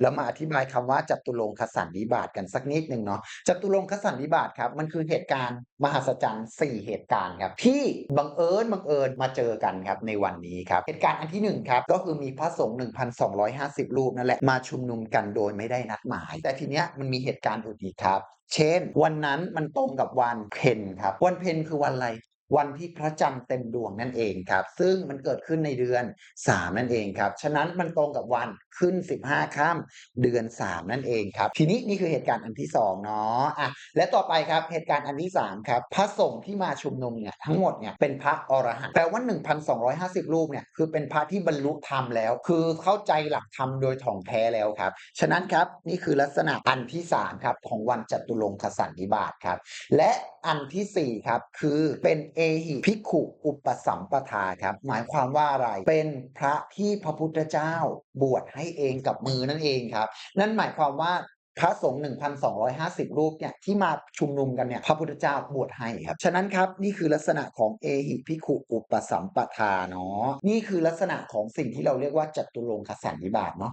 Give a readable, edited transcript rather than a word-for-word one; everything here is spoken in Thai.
แล้วมาอธิบายคำว่าจัตุรงคสันนิบาตกันสักนิดหนึ่งเนาะจัตุรงคสันนิบาตครับมันคือเหตุการณ์มหัศจรรย์4เหตุการณ์ครับที่บังเอิญมาเจอกันครับในวันนี้ครับเหตุการณ์อันที่1ครับก็คือมีพระสงฆ์1,250รูปนั่นแหละมาชุมนุมกันโดยไม่ได้นัดหมายแต่ทีเนี้ยมันมีเหตุการณ์อื่นอีกครับเช่นวันนั้นมันตรงกับวันเพ็ญครับวันเพ็ญคือวันอะไรวันที่พระจันทร์เต็มดวงนั่นเองครับซึ่งมันเกิดขึ้นในเดือน3นั่นเองครับฉะนั้นมันตรงกับวันขึ้น15ค่ำเดือน3นั่นเองครับทีนี้นี่คือเหตุการณ์อันที่2เนาะและต่อไปครับเหตุการณ์อันที่3ครับพระสงฆ์ที่มาชุมนุมเนี่ยทั้งหมดเนี่ยเป็นพระอรหันต์แปลว่า1,250รูปเนี่ยคือเป็นพระที่บรรลุธรรมแล้วคือเข้าใจหลักธรรมโดยถ่องแท้แล้วครับฉะนั้นครับนี่คือลักษณะอันที่3ครับของวันจตุรงคสันนิบาตครับและอันที่4ครับคือเป็นเอหิภิกขุอุปสัมปทาครับหมายความว่าอะไรเป็นพระที่พระพุทธเจ้าบวชให้เองกับมือนั่นเองครับนั่นหมายความว่าพระสงฆ์1,250รูปเนี่ยที่มาชุมนุมกันเนี่ยพระพุทธเจ้าบวชให้ครับฉะนั้นครับนี่คือลักษณะของเอหิภิกขุอุปสัมปทาเนาะนี่คือลักษณะของสิ่งที่เราเรียกว่าจตุรงคสันนิบาตเนาะ